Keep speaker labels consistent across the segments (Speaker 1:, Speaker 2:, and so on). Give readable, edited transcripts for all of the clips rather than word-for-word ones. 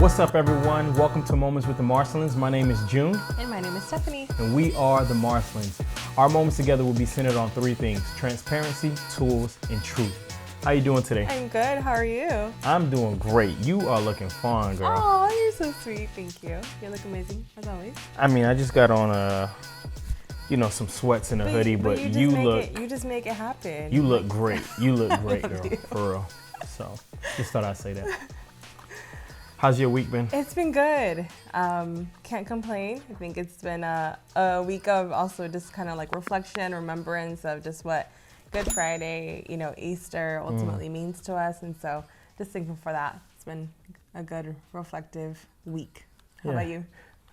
Speaker 1: What's up, everyone? Welcome to Moments with the Marcelins. My name is June.
Speaker 2: And my name is Stephanie.
Speaker 1: And we are the Marcelins. Our moments together will be centered on three things: transparency, tools, and truth. How you doing today?
Speaker 2: I'm good. How are you?
Speaker 1: I'm doing great. You are looking fine, girl.
Speaker 2: Oh, you're so sweet. Thank you. You look amazing, as always.
Speaker 1: I mean, I just got on some sweats and a hoodie, but you
Speaker 2: just make it happen.
Speaker 1: You look great. You look great, girl. For real. So, just thought I'd say that. How's your week been?
Speaker 2: It's been good. Can't complain. I think it's been a week of also just kind of like reflection, remembrance of just what Good Friday, Easter ultimately means to us. And so just thankful for that. It's been a good reflective week. How about you?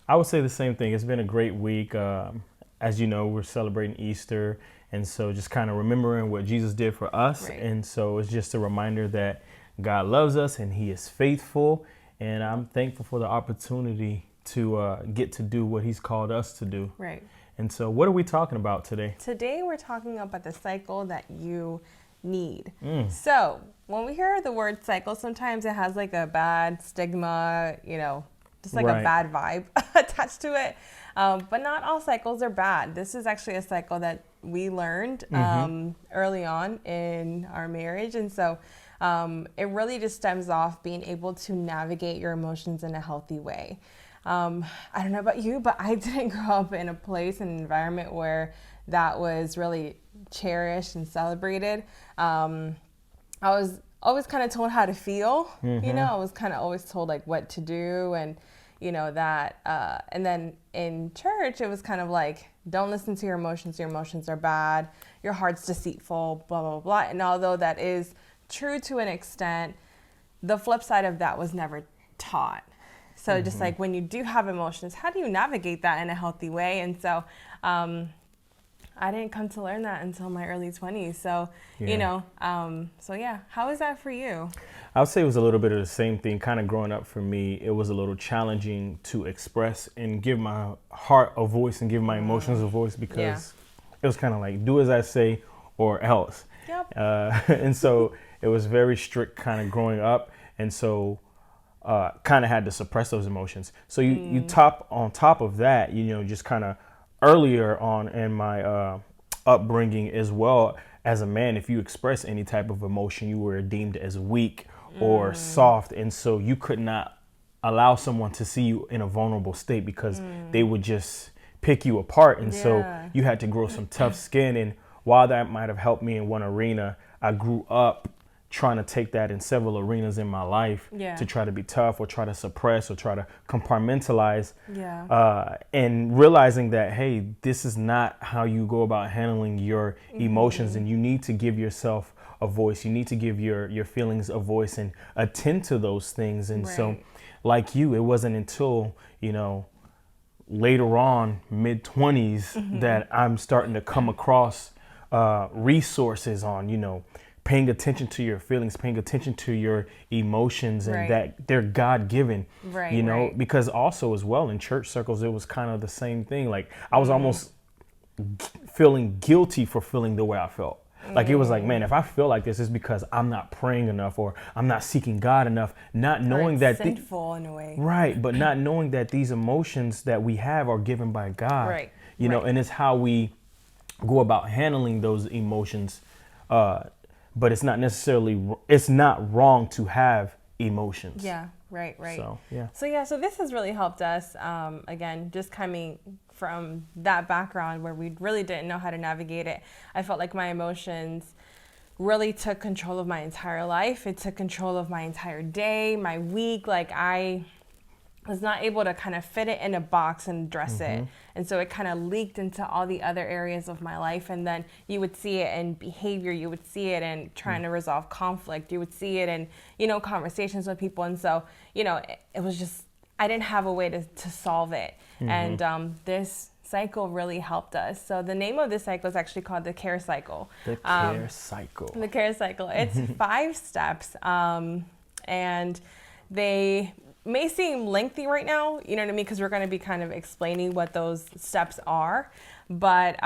Speaker 1: I would say the same thing. It's been a great week. As you know, we're celebrating Easter. And so just kind of remembering what Jesus did for us. Right. And so it's just a reminder that God loves us and he is faithful. And I'm thankful for the opportunity to get to do what he's called us to do. Right. And so what are we talking about today?
Speaker 2: Today we're talking about the cycle that you need. So when we hear the word cycle, sometimes it has like a bad stigma, just like a bad vibe attached to it. But not all cycles are bad. This is actually a cycle that we learned early on in our marriage. And so it really just stems off being able to navigate your emotions in a healthy way. I don't know about you, but I didn't grow up in a place, an environment where that was really cherished and celebrated. I was always kind of told how to feel, I was kind of always told like what to do and, that, and then in church, it was kind of like, don't listen to your emotions are bad, your heart's deceitful, blah, blah, blah. And although that is true to an extent, the flip side of that was never taught. So just like when you do have emotions, how do you navigate that in a healthy way? And so I didn't come to learn that until my early 20s. So, how is that for you?
Speaker 1: I would say it was a little bit of the same thing. Kind of growing up for me, it was a little challenging to express and give my heart a voice and give my emotions a voice because it was kind of like, do as I say or else. Yep. And so it was very strict kind of growing up. And so kind of had to suppress those emotions. So you on top of that, just kind of earlier on in my upbringing as well, as a man, if you express any type of emotion, you were deemed as weak or soft. And so you could not allow someone to see you in a vulnerable state because they would just pick you apart. And so you had to grow some tough skin. And while that might have helped me in one arena, I grew up trying to take that in several arenas in my life to try to be tough or try to suppress or try to compartmentalize and realizing that, hey, this is not how you go about handling your emotions and you need to give yourself a voice. You need to give your feelings a voice and attend to those things. And so like you, it wasn't until, later on, mid-20s that I'm starting to come across resources on, paying attention to your feelings, paying attention to your emotions and that they're God-given, because also as well in church circles, it was kind of the same thing. Like I was almost feeling guilty for feeling the way I felt. Like it was like, man, if I feel like this, it's because I'm not praying enough or I'm not seeking God enough, not knowing that
Speaker 2: sinful in a way.
Speaker 1: Right. But not knowing that these emotions that we have are given by God, and it's how we go about handling those emotions. But it's not wrong to have emotions.
Speaker 2: Yeah, right.
Speaker 1: So
Speaker 2: this has really helped us, again, just coming from that background where we really didn't know how to navigate it. I felt like my emotions really took control of my entire life. It took control of my entire day, my week. Like I was not able to kind of fit it in a box and dress it. And so it kind of leaked into all the other areas of my life. And then you would see it in behavior. You would see it in trying to resolve conflict. You would see it in, conversations with people. And so, it was just, I didn't have a way to solve it. And this cycle really helped us. So the name of this cycle is actually called the CARE cycle.
Speaker 1: The CARE cycle.
Speaker 2: The CARE cycle. It's 5 steps. And they may seem lengthy right now, you know what I mean? Because we're going to be kind of explaining what those steps are. But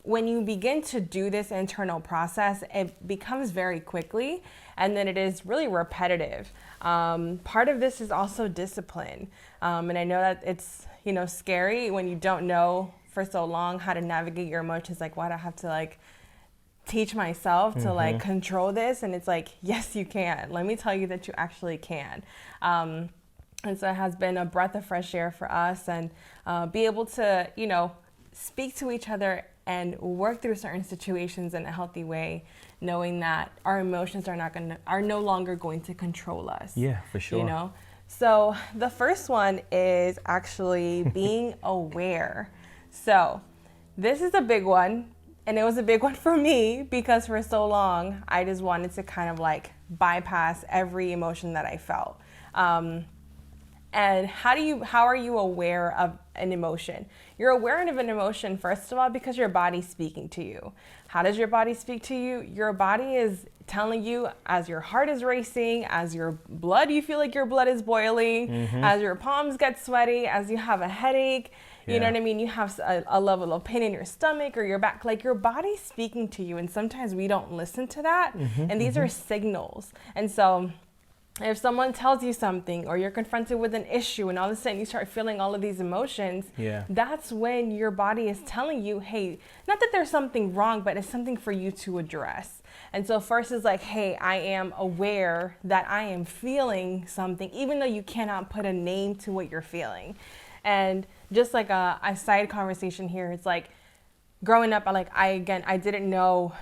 Speaker 2: when you begin to do this internal process, it becomes very quickly, and then it is really repetitive. Part of this is also discipline. And I know that it's, scary when you don't know for so long how to navigate your emotions. Like, why do I have to teach myself to control this? And it's like, yes, you can. Let me tell you that you actually can. And so it has been a breath of fresh air for us, and be able to, speak to each other and work through certain situations in a healthy way, knowing that our emotions are no longer going to control us.
Speaker 1: Yeah, for sure.
Speaker 2: So the first one is actually being aware. So this is a big one, and it was a big one for me because for so long I just wanted to kind of bypass every emotion that I felt. And how are you aware of an emotion? You're aware of an emotion, first of all, because your body's speaking to you. How does your body speak to you? Your body is telling you as your heart is racing, as you feel like your blood is boiling, as your palms get sweaty, as you have a headache, you know what I mean? You have a level of pain in your stomach or your back, your body's speaking to you. And sometimes we don't listen to that. And these are signals. And so if someone tells you something, or you're confronted with an issue, and all of a sudden you start feeling all of these emotions, that's when your body is telling you, hey, not that there's something wrong, but it's something for you to address. And so first is hey, I am aware that I am feeling something, even though you cannot put a name to what you're feeling. And just a side conversation here, it's growing up, I didn't know,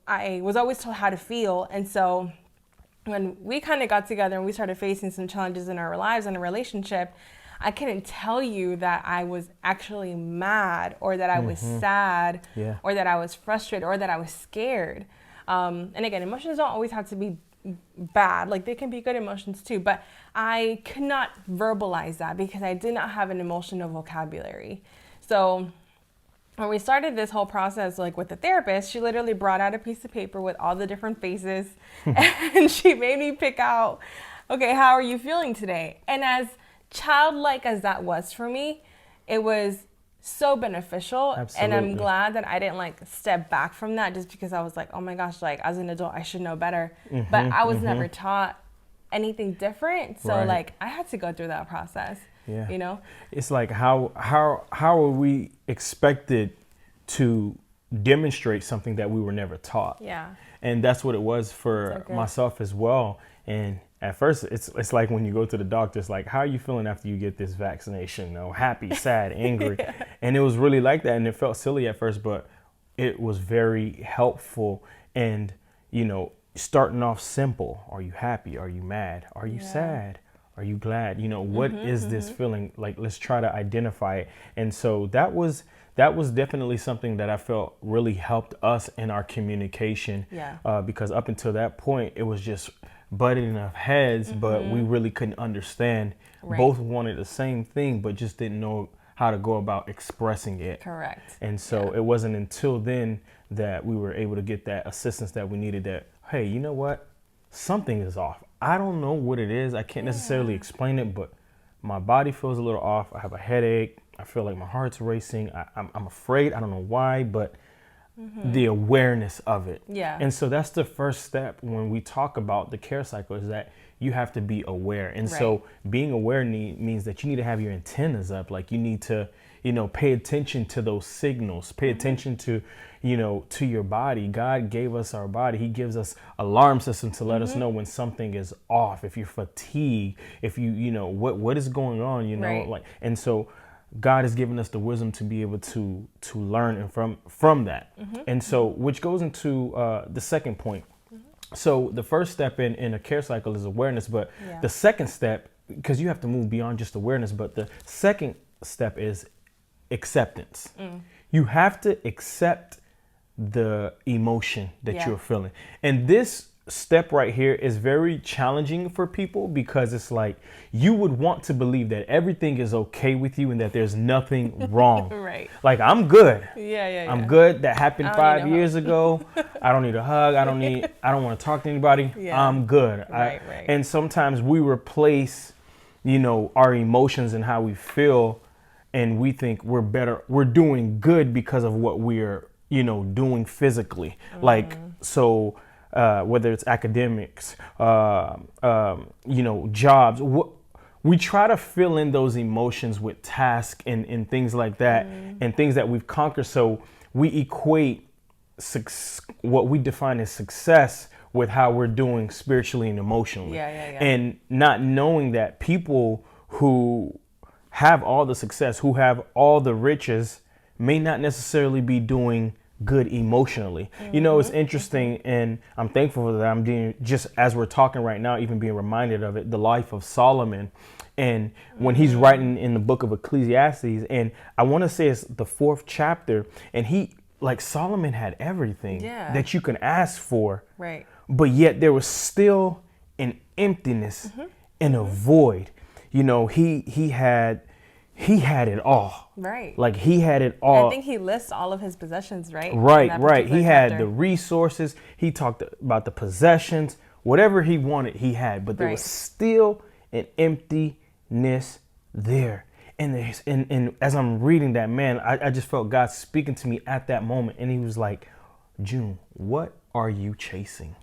Speaker 2: I was always told how to feel. And so when we kind of got together and we started facing some challenges in our lives and a relationship, I couldn't tell you that I was actually mad, or that I was sad, or that I was frustrated, or that I was scared. And again, emotions don't always have to be bad. They can be good emotions too, but I could not verbalize that because I did not have an emotional vocabulary. So when we started this whole process, with the therapist, she literally brought out a piece of paper with all the different faces and she made me pick out, okay, how are you feeling today? And as childlike as that was for me, it was so beneficial.
Speaker 1: Absolutely.
Speaker 2: And I'm glad that I didn't step back from that just because I was oh my gosh, as an adult, I should know better. But I was never taught anything different. So I had to go through that process.
Speaker 1: Yeah. It's how are we expected to demonstrate something that we were never taught?
Speaker 2: Yeah.
Speaker 1: And that's what it was for myself as well. And at first it's like when you go to the doctor, it's how are you feeling after you get this vaccination? Happy, sad, angry. And it was really like that. And it felt silly at first, but it was very helpful. And, starting off simple. Are you happy? Are you mad? Are you sad? Are you glad? What is this feeling? Let's try to identify it. And so that was definitely something that I felt really helped us in our communication. Because up until that point, it was just butting of heads, but we really couldn't understand. Both wanted the same thing, but just didn't know how to go about expressing it.
Speaker 2: Correct.
Speaker 1: And so it wasn't until then that we were able to get that assistance that we needed, that, hey, you know what? Something is off. I don't know what it is. I can't necessarily explain it, but my body feels a little off. I have a headache. I feel like my heart's racing. I'm afraid. I don't know why, but the awareness of it. And so that's the first step when we talk about the care cycle, is that you have to be aware. And so being aware means that you need to have your antennas up. You need to, pay attention to those signals, pay attention to, to your body. God gave us our body. He gives us alarm system to let us know when something is off, if you're fatigued, if what is going on, and so God has given us the wisdom to be able to learn and from that. And so, which goes into the second point. So the first step in a care cycle is awareness, but the second step, because you have to move beyond just awareness, but the second step is acceptance. You have to accept the emotion that you're feeling. And this step right here is very challenging for people, because it's you would want to believe that everything is okay with you and that there's nothing wrong. I'm good. I'm good. That happened 5 years ago. I don't need a hug. I don't want to talk to anybody. I'm good. And sometimes we replace, our emotions and how we feel and we think we're doing good because of what we're, doing physically. Like, so whether it's academics, jobs, we try to fill in those emotions with tasks and things like that, and things that we've conquered. So we equate what we define as success with how we're doing spiritually and emotionally. And not knowing that people who have all the success, who have all the riches, may not necessarily be doing good emotionally. It's interesting, and I'm thankful that I'm doing, just as we're talking right now, even being reminded of it, the life of Solomon. And when he's writing in the book of Ecclesiastes, and I want to say it's the 4th chapter, and Solomon had everything that you can ask for.
Speaker 2: Right.
Speaker 1: But yet there was still an emptiness and a void. He had it all.
Speaker 2: Right.
Speaker 1: Like he had it all.
Speaker 2: I think he lists all of his possessions, right?
Speaker 1: Right. He had the resources. He talked about the possessions. Whatever he wanted, he had. But there was still an emptiness there. And as I'm reading that, man, I just felt God speaking to me at that moment. And he was like, June, what are you chasing?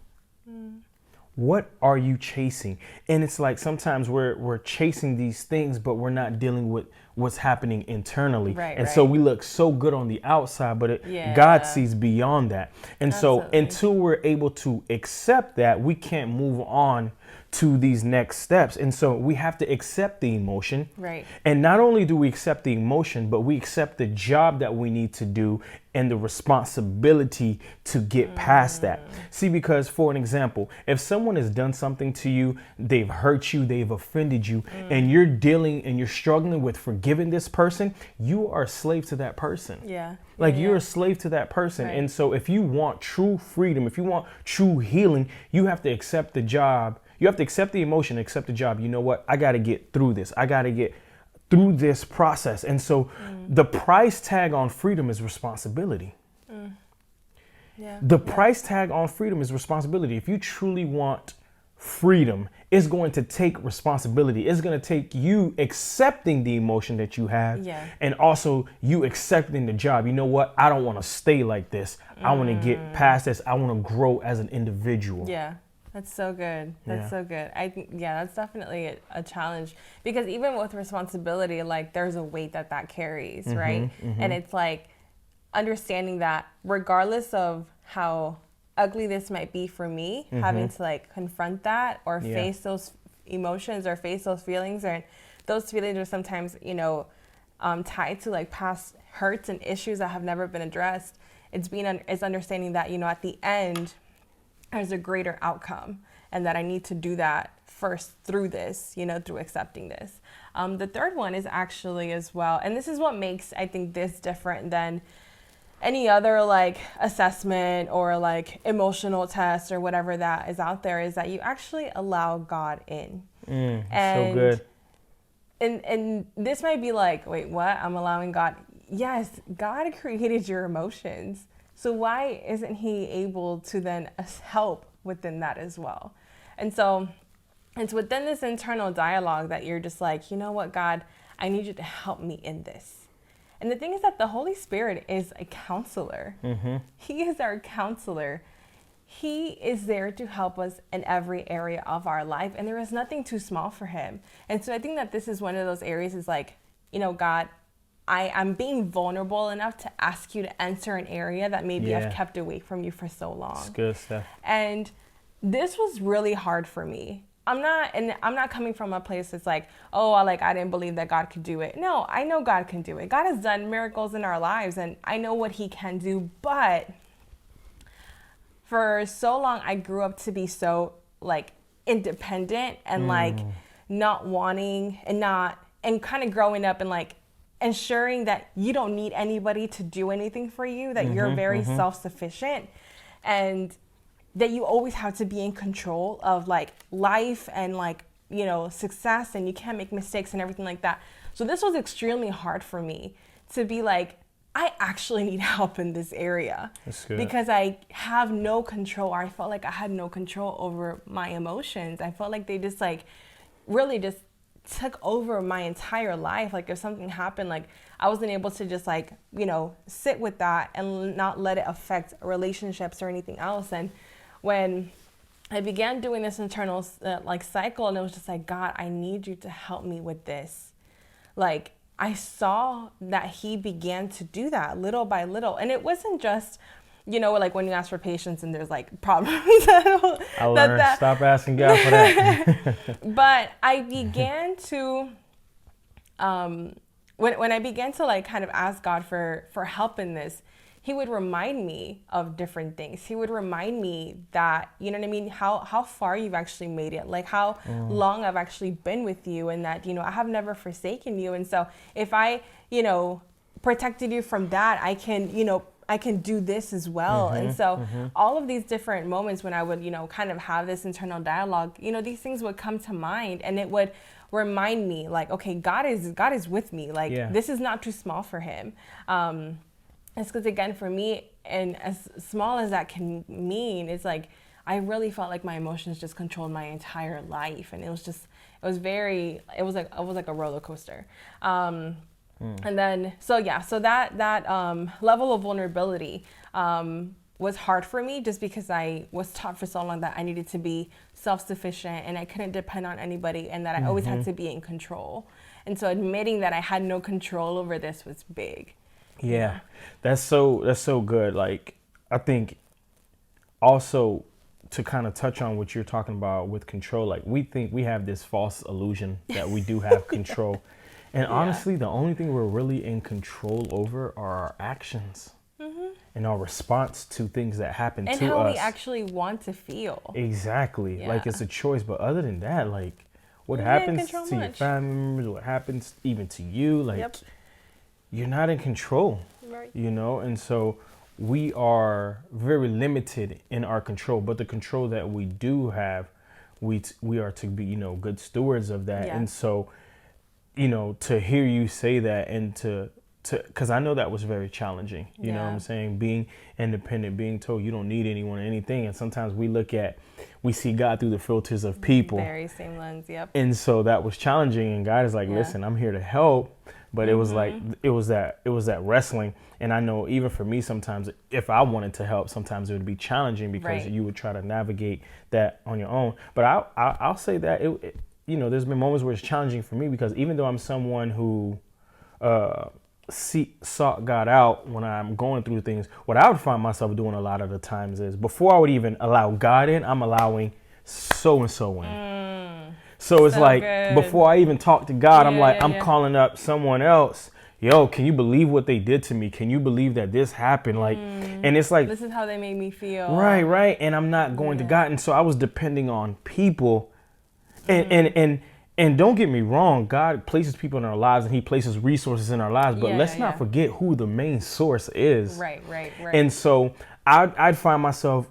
Speaker 1: What are you chasing? And it's like sometimes we're chasing these things, but we're not dealing with what's happening internally.
Speaker 2: Right.
Speaker 1: So we look so good on the outside, but God sees beyond that. And so until we're able to accept that, we can't move on to these next steps. And so we have to accept the emotion.
Speaker 2: Right.
Speaker 1: And not only do we accept the emotion, but we accept the job that we need to do and the responsibility to get past that. See, because for an example, if someone has done something to you, they've hurt you, they've offended you, and you're dealing and you're struggling with forgiving this person, you are a slave to that person. You're a slave to that person. And so if you want true freedom, if you want true healing, you have to accept the job. You have to accept the emotion, accept the job. You know what? I got to get through this. I got to get through this process. And so the price tag on freedom is responsibility. The price tag on freedom is responsibility. If you truly want freedom, it's going to take responsibility. It's going to take you accepting the emotion that you have and also you accepting the job. You know what? I don't want to stay like this. I want to get past this. I want to grow as an individual.
Speaker 2: That's so good. That's so good. I think, that's definitely a challenge, because even with responsibility, like there's a weight that carries, right? And it's like understanding that regardless of how ugly this might be for me, having to like confront that or face those emotions or face those feelings, and those feelings are sometimes, tied to like past hurts and issues that have never been addressed. It's understanding that, at the end, there's a greater outcome, and that I need to do that first through this, through accepting this. The third one is actually as well, and this is what makes, I think, this different than any other like assessment or like emotional test or whatever that is out there, is that you actually allow God in.
Speaker 1: And so good.
Speaker 2: And this might be like, wait, what? I'm allowing God? Yes, God created your emotions. So why isn't he able to then help within that as well? And so it's within this internal dialogue that you're just like, you know what, God, I need you to help me in this. And the thing is that the Holy Spirit is a counselor. He is our counselor. He is there to help us in every area of our life. And there is nothing too small for him. And so I think that this is one of those areas is like, God, I'm being vulnerable enough to ask you to enter an area that maybe I've kept away from you for so long.
Speaker 1: That's good stuff.
Speaker 2: And this was really hard for me. I'm not coming from a place that's like, I didn't believe that God could do it. No, I know God can do it. God has done miracles in our lives, and I know what he can do. But for so long, I grew up to be so like independent and like not wanting and kind of growing up and like ensuring that you don't need anybody to do anything for you, that you're very self-sufficient, and that you always have to be in control of like life and like, success, and you can't make mistakes and everything like that. So this was extremely hard for me to be like, I actually need help in this area.
Speaker 1: That's good.
Speaker 2: Because I have no control, or I felt like I had no control over my emotions. I felt like they just like really just took over my entire life. Like if something happened, like I wasn't able to just like, you know, sit with that and not let it affect relationships or anything else. And when I began doing this internal like cycle, and it was just like, God, I need you to help me with this. Like I saw that he began to do that little by little. And it wasn't just, you know, like when you ask for patience and there's like problems.
Speaker 1: I learned, stop asking God for that.
Speaker 2: But I began to, when I began to like kind of ask God for help in this, he would remind me of different things. He would remind me that, you know what I mean, how far you've actually made it, like how long I've actually been with you, and that, you know, I have never forsaken you. And so if I, you know, protected you from that, I can, you know, I can do this as well. And so all of these different moments when I would, you know, kind of have this internal dialogue, you know, these things would come to mind, and it would remind me like, okay, God is with me. Like this is not too small for him. It's because, again, for me, and as small as that can mean, it's like I really felt like my emotions just controlled my entire life, and it was like a roller coaster. And then so that level of vulnerability was hard for me, just because I was taught for so long that I needed to be self-sufficient and I couldn't depend on anybody, and that I always had to be in control. And so admitting that I had no control over this was big.
Speaker 1: Yeah, that's so good. Like, I think also to kind of touch on what you're talking about with control, like we think we have this false illusion that we do have control. And honestly, the only thing we're really in control over are our actions and our response to things that happen to us.
Speaker 2: And how we actually want to feel.
Speaker 1: Exactly. Yeah. Like it's a choice. But other than that, like what happens to your family members, what happens even to you, like you're not in control, you know? And so we are very limited in our control, but the control that we do have, we are to be, you know, good stewards of that. And so, you know, to hear you say that, and to because I know that was very challenging, you know what I'm saying? Being independent, being told you don't need anyone or anything. And sometimes we see God through the filters of people.
Speaker 2: Very same lens,
Speaker 1: And so that was challenging. And God is like, listen, I'm here to help. But it was like, it was that wrestling. And I know even for me, sometimes if I wanted to help, sometimes it would be challenging because you would try to navigate that on your own. But I'll say that, it, you know, there's been moments where it's challenging for me, because even though I'm someone who sought God out when I'm going through things, what I would find myself doing a lot of the times is, before I would even allow God in, I'm allowing so-and-so in. So it's like, before I even talk to God, I'm like, I'm calling up someone else. Yo, can you believe what they did to me? Can you believe that this happened? Like, and it's like,
Speaker 2: this is how they made me feel.
Speaker 1: Right. And I'm not going to God. And so I was depending on people. And don't get me wrong, God places people in our lives and he places resources in our lives, but let's not forget who the main source is.
Speaker 2: Right.
Speaker 1: And so I'd find myself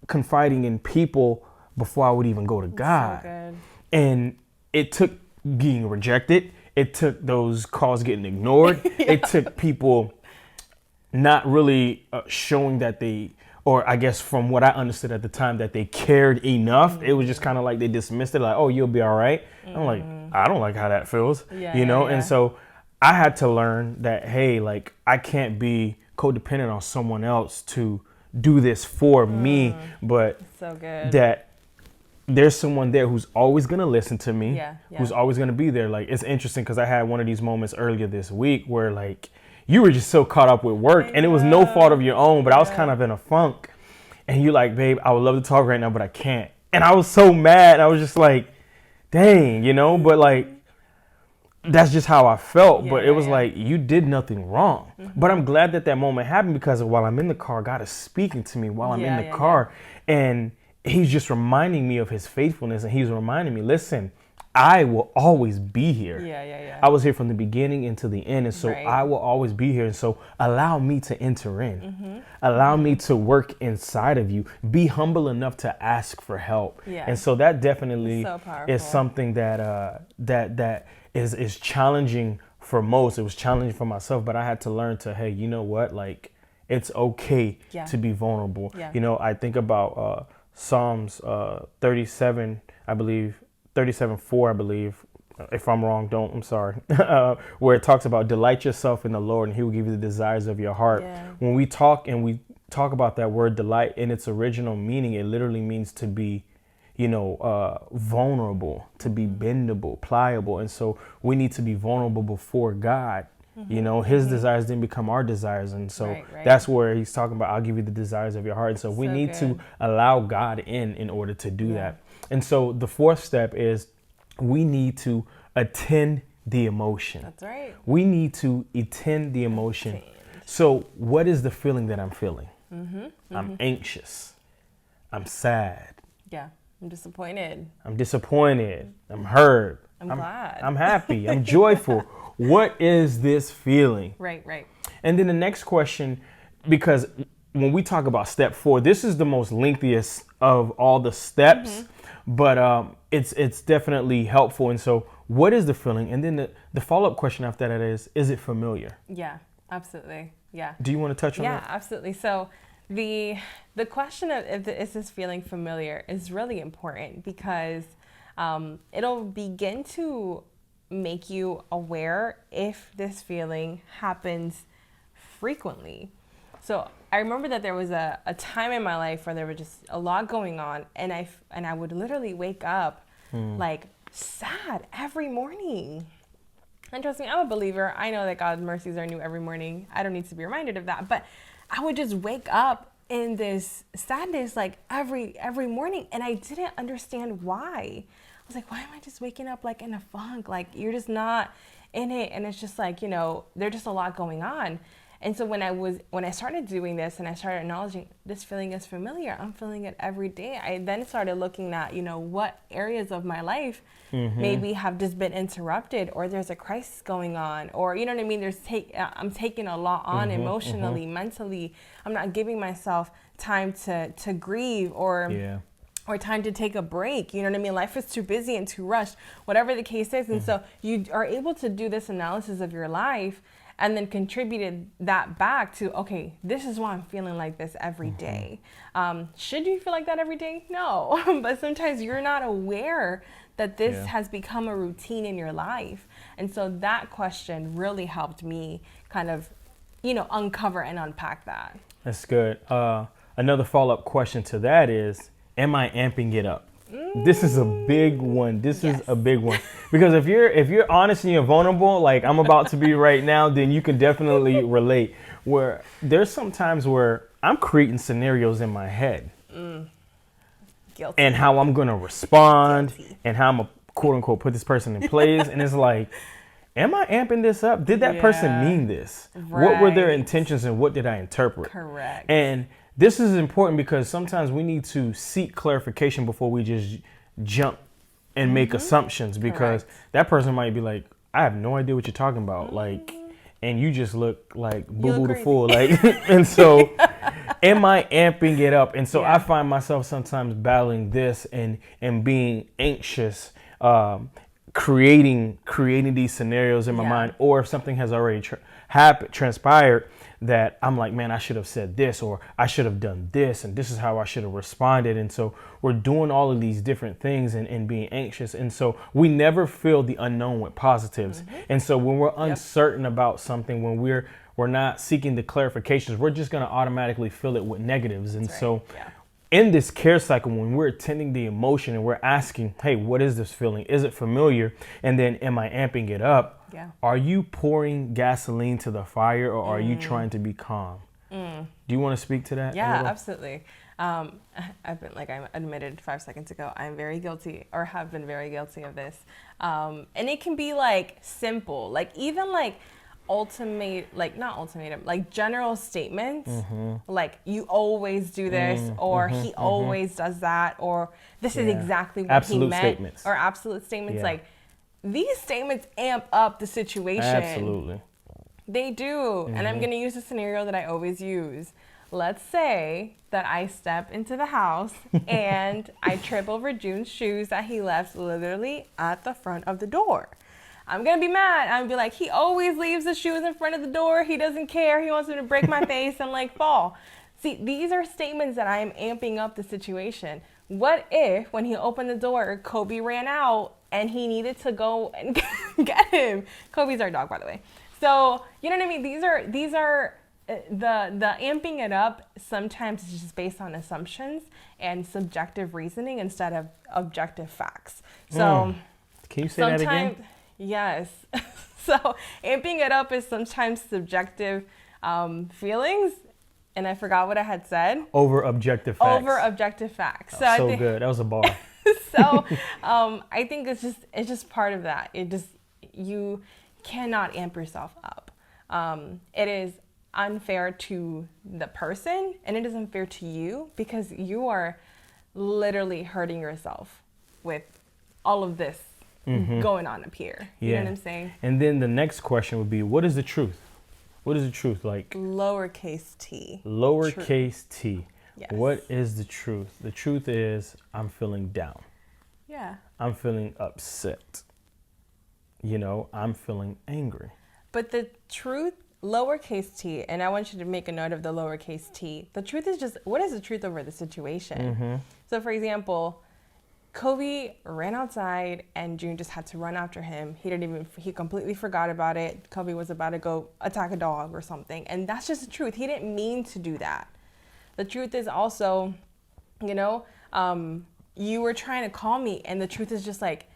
Speaker 1: confiding in people before I would even go to God.
Speaker 2: So good.
Speaker 1: And it took being rejected. It took those calls getting ignored. It took people not really showing that they, or I guess from what I understood at the time, that they cared enough. It was just kind of like they dismissed it, like, oh, you'll be all right. I'm like, I don't like how that feels, you know? And so I had to learn that, hey, like, I can't be codependent on someone else to do this for me, but
Speaker 2: so good.
Speaker 1: That there's someone there who's always going to listen to me, who's always going to be there. Like, it's interesting because I had one of these moments earlier this week where, like, you were just so caught up with work and it was no fault of your own, but I was kind of in a funk. And you're like, babe, I would love to talk right now, but I can't. And I was so mad. I was just like, dang, you know, but like, that's just how I felt. But it was like, you did nothing wrong. But I'm glad that that moment happened, because while I'm in the car, God is speaking to me while I'm in the car. And he's just reminding me of his faithfulness. And he's reminding me, listen, I will always be here. I was here from the beginning until the end. And so I will always be here. And so allow me to enter in. Allow me to work inside of you. Be humble enough to ask for help. And so that definitely is something that that is challenging for most. It was challenging for myself, but I had to learn to, hey, you know what? Like, it's okay to be vulnerable. You know, I think about Psalms 37, I believe, 37:4, I believe, if I'm wrong, I'm sorry, where it talks about delight yourself in the Lord and he will give you the desires of your heart.
Speaker 2: Yeah.
Speaker 1: When we talk about that word delight in its original meaning, it literally means to be, vulnerable, to be bendable, pliable. And so we need to be vulnerable before God. His desires didn't become our desires. And so
Speaker 2: Right.
Speaker 1: that's where he's talking about, I'll give you the desires of your heart. And so we need
Speaker 2: good.
Speaker 1: to allow God in order to do that. And so the fourth step is we need to attend the emotion.
Speaker 2: That's right.
Speaker 1: We need to attend the emotion. So what is the feeling that I'm feeling? I'm anxious. I'm sad.
Speaker 2: Yeah. I'm disappointed.
Speaker 1: I'm hurt.
Speaker 2: I'm glad.
Speaker 1: I'm happy. I'm joyful. What is this feeling?
Speaker 2: Right.
Speaker 1: And then the next question, because when we talk about step 4, this is the most lengthiest of all the steps, but it's definitely helpful. And so what is the feeling? And then the follow-up question after that is it familiar?
Speaker 2: Yeah, absolutely. Yeah.
Speaker 1: Do you want to touch on that?
Speaker 2: Yeah, absolutely. So the question of is this feeling familiar is really important because it'll begin to make you aware if this feeling happens frequently. So I remember that there was a time in my life where there was just a lot going on, and I would literally wake up like sad every morning. And trust me, I'm a believer. I know that God's mercies are new every morning. I don't need to be reminded of that. But I would just wake up in this sadness like every morning, and I didn't understand why. I was like, why am I just waking up like in a funk? Like you're just not in it, and it's just like, there's just a lot going on. And so when I started doing this and I started acknowledging this feeling is familiar, I'm feeling it every day. I then started looking at, what areas of my life maybe have just been interrupted, or there's a crisis going on, or you know what I mean? I'm taking a lot on emotionally, mentally. I'm not giving myself time to grieve or time to take a break. You know what I mean? Life is too busy and too rushed, whatever the case is. And so you are able to do this analysis of your life and then contributed that back to, okay, this is why I'm feeling like this every day. Should you feel like that every day? No, but sometimes you're not aware that this has become a routine in your life. And so that question really helped me kind of, uncover and unpack that.
Speaker 1: That's good. Another follow-up question to that is, am I amping it up? This is a big one. This is a big one. Because if you're honest and you're vulnerable, like I'm about to be right now, then you can definitely relate. Where there's some times where I'm creating scenarios in my head.
Speaker 2: Guilty.
Speaker 1: And how I'm going to respond and how I'm going to quote unquote put this person in place. And it's like, am I amping this up? Did that person mean this?
Speaker 2: Right.
Speaker 1: What were their intentions and what did I interpret?
Speaker 2: Correct.
Speaker 1: And this is important because sometimes we need to seek clarification before we just jump and make assumptions, because that person might be like, I have no idea what you're talking about. Like, and you just look like boo-boo the fool. Like, and so am I amping it up? And so I find myself sometimes battling this and being anxious, creating these scenarios in my mind, or if something has already transpired, that I'm like, man, I should have said this, or I should have done this, and this is how I should have responded. And so we're doing all of these different things and being anxious. And so we never feel the unknown with positives. And so when we're uncertain about something, when we're not seeking the clarifications, we're just going to automatically fill it with negatives. And so in this care cycle, when we're attending the emotion and we're asking, hey, what is this feeling? Is it familiar? And then am I amping it up? Are you pouring gasoline to the fire, or are you trying to be calm? Do you want to speak to that?
Speaker 2: Yeah, absolutely. I've been, like I admitted 5 seconds ago, I'm very guilty, or have been very guilty of this. And it can be like simple, like even like not ultimatum, like general statements, like you always do this, or he always does that, or this is exactly what
Speaker 1: absolute
Speaker 2: he meant,
Speaker 1: statements.
Speaker 2: or absolute statements. Like these statements amp up the situation.
Speaker 1: Absolutely.
Speaker 2: They do. And I'm going to use a scenario that I always use. Let's say that I step into the house and I trip over Jun's shoes that he left literally at the front of the door. I'm going to be mad. I'm going to be like, he always leaves the shoes in front of the door. He doesn't care. He wants me to break my face and like fall. See, these are statements that I am amping up the situation. What if when he opened the door, Kobe ran out and he needed to go and get him? Kobe's our dog, by the way. So, you know what I mean? These are the amping it up sometimes is just based on assumptions and subjective reasoning instead of objective facts. So
Speaker 1: can you say that again?
Speaker 2: Yes. So amping it up is sometimes subjective feelings. And I forgot what I had said.
Speaker 1: Over objective facts.
Speaker 2: Over objective facts.
Speaker 1: So I think, good. That was a bar.
Speaker 2: So I think it's just part of that. You cannot amp yourself up. It is unfair to the person and it is unfair to you because you are literally hurting yourself with all of this going on up here. You know what I'm saying?
Speaker 1: And then the next question would be, what is the truth? What is the truth? Like
Speaker 2: lowercase t.
Speaker 1: Lowercase t.
Speaker 2: Yes.
Speaker 1: What is the truth? The truth is I'm feeling down.
Speaker 2: Yeah.
Speaker 1: I'm feeling upset. You know, I'm feeling angry.
Speaker 2: But the truth, lowercase t, and I want you to make a note of the lowercase t. The truth is just, what is the truth over the situation? So for example, Kobe ran outside and Jun just had to run after him. He completely forgot about it. Kobe was about to go attack a dog or something. And that's just the truth. He didn't mean to do that. The truth is also, you know, you were trying to call me and the truth is just like,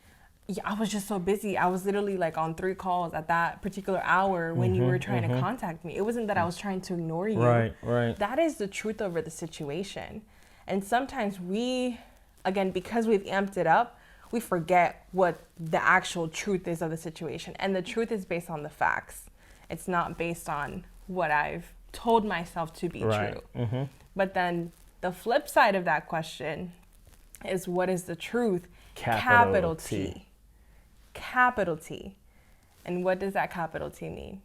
Speaker 2: yeah, I was just so busy. I was literally like on 3 calls at that particular hour when you were trying to contact me. It wasn't that I was trying to ignore you.
Speaker 1: Right.
Speaker 2: That is the truth over the situation. And sometimes we, again, because we've amped it up, we forget what the actual truth is of the situation. And the truth is based on the facts. It's not based on what I've told myself to be true. But then the flip side of that question is, what is the truth? Capital T. Capital T. And what does that capital T mean?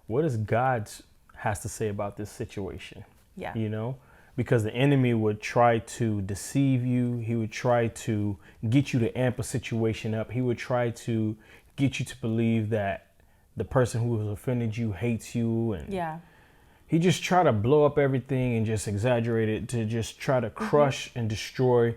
Speaker 1: What does God has to say about this situation?
Speaker 2: Yeah.
Speaker 1: You know? Because the enemy would try to deceive you. He would try to get you to amp a situation up. He would try to get you to believe that the person who has offended you hates you. And he just tried to blow up everything and just exaggerate it to just try to crush and destroy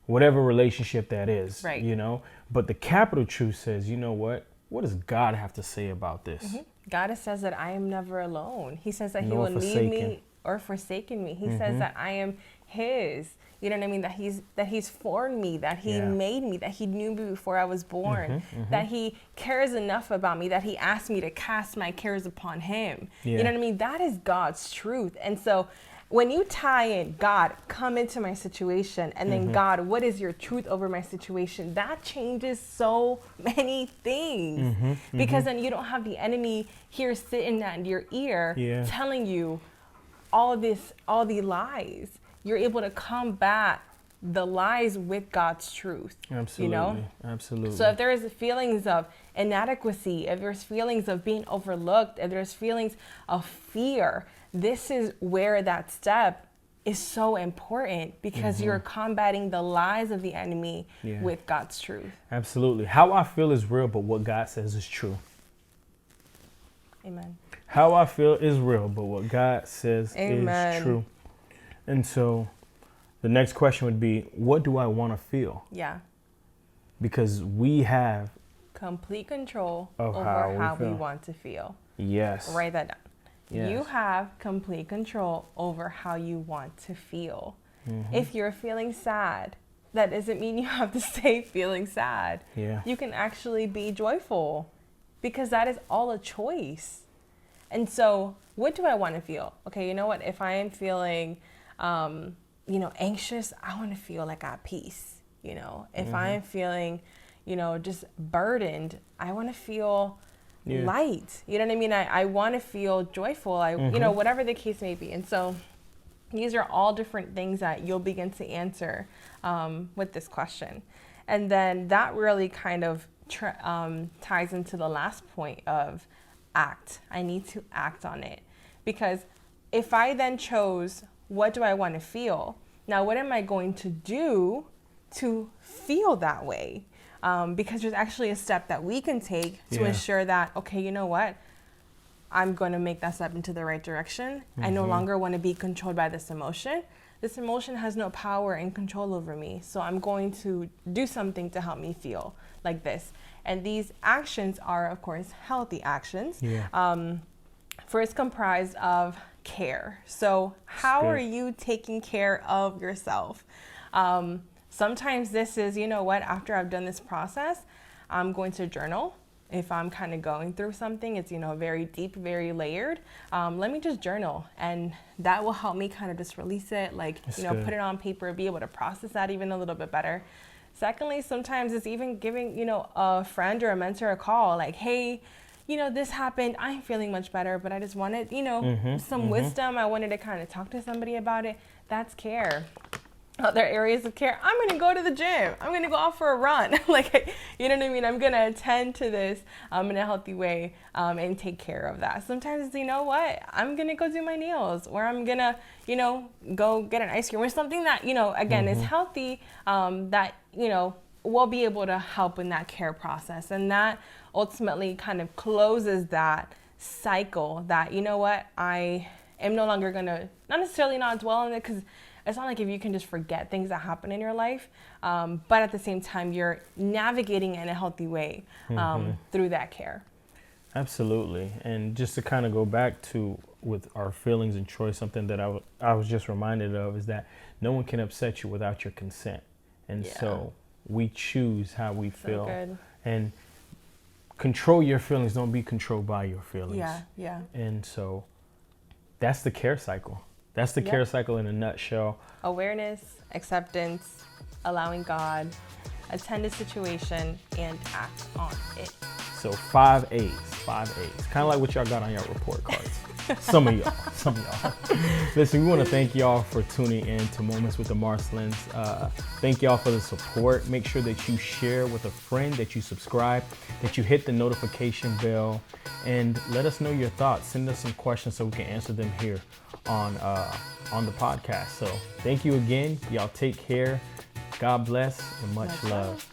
Speaker 1: whatever relationship that is, you know? But the capital truth says, you know what? What does God have to say about this?
Speaker 2: God says that I am never alone. He says that he will lead me or forsaken me. He says that I am his. You know what I mean? That he's formed me, that he made me, that he knew me before I was born, that he cares enough about me, that he asked me to cast my cares upon him. You know what I mean? That is God's truth. And so when you tie in, God, come into my situation, and then God, what is your truth over my situation? That changes so many things because then you don't have the enemy here sitting at your ear telling you all the lies. You're able to combat the lies with God's truth.
Speaker 1: Absolutely.
Speaker 2: You know?
Speaker 1: Absolutely.
Speaker 2: So if there is feelings of inadequacy, if there's feelings of being overlooked, if there's feelings of fear, this is where that step is so important because you're combating the lies of the enemy with God's truth.
Speaker 1: Absolutely. How I feel is real, but what God says is true.
Speaker 2: Amen.
Speaker 1: How I feel is real, but what God says is true. And so the next question would be, what do I want to feel?
Speaker 2: Yeah.
Speaker 1: Because we have
Speaker 2: complete control over how we want to feel.
Speaker 1: Yes.
Speaker 2: Write that down.
Speaker 1: Yes.
Speaker 2: You have complete control over how you want to feel. If you're feeling sad, that doesn't mean you have to stay feeling sad.
Speaker 1: Yeah.
Speaker 2: You can actually be joyful because that is all a choice. And so what do I want to feel? Okay, you know what? If I am feeling, anxious, I want to feel like at peace. You know, if I am feeling, just burdened, I want to feel light. You know what I mean? I want to feel joyful. Whatever the case may be. And so these are all different things that you'll begin to answer with this question. And then that really kind of ties into the last point of act. I need to act on it. Because if I then chose, what do I want to feel? Now, what am I going to do to feel that way? Because there's actually a step that we can take to ensure that, okay, you know what? I'm going to make that step into the right direction. I no longer want to be controlled by this emotion. this emotion has no power and control over me. So I'm going to do something to help me feel like this. And these actions are, of course, healthy actions.
Speaker 1: Yeah.
Speaker 2: First comprised of care. So how are you taking care of yourself? Sometimes this is, you know what, after I've done this process, I'm going to journal. If I'm kind of going through something, it's, you know, very deep, very layered. Let me just journal, and that will help me kind of just release it, like,
Speaker 1: That's
Speaker 2: you know,
Speaker 1: good.
Speaker 2: put it on paper, be able to process that even a little bit better. Secondly, sometimes it's even giving, you know, a friend or a mentor a call, like, hey, you know, this happened. I'm feeling much better, but I just wanted, you know, some wisdom. I wanted to kind of talk to somebody about it. That's care. Other areas of care, I'm going to go to the gym. I'm going to go out for a run. Like, you know what I mean? I'm going to attend to this in a healthy way and take care of that. Sometimes, you know what? I'm going to go do my nails, or I'm going to, you know, go get an ice cream or something that, you know, again, is healthy, that, you know, will be able to help in that care process. And that ultimately kind of closes that cycle that, you know what, I am no longer going to, not necessarily not dwell on it, because it's not like if you can just forget things that happen in your life, but at the same time, you're navigating it in a healthy way through that care.
Speaker 1: Absolutely. And just to kind of go back to with our feelings and choice, something that I was just reminded of is that no one can upset you without your consent. And so we choose how we feel.
Speaker 2: Good.
Speaker 1: And control your feelings. Don't be controlled by your feelings.
Speaker 2: Yeah.
Speaker 1: And so that's the care cycle. That's the care cycle in a nutshell. Awareness,
Speaker 2: acceptance, allowing God, attend a situation, and act on it.
Speaker 1: So 5 A's. Kind of like what y'all got on your report cards. Some of y'all. Listen, we want to thank y'all for tuning in to Moments with the Marcelins. Thank y'all for the support. Make sure that you share with a friend, that you subscribe, that you hit the notification bell, and let us know your thoughts. Send us some questions so we can answer them here on the podcast. So thank you again. Y'all take care. God bless and much love.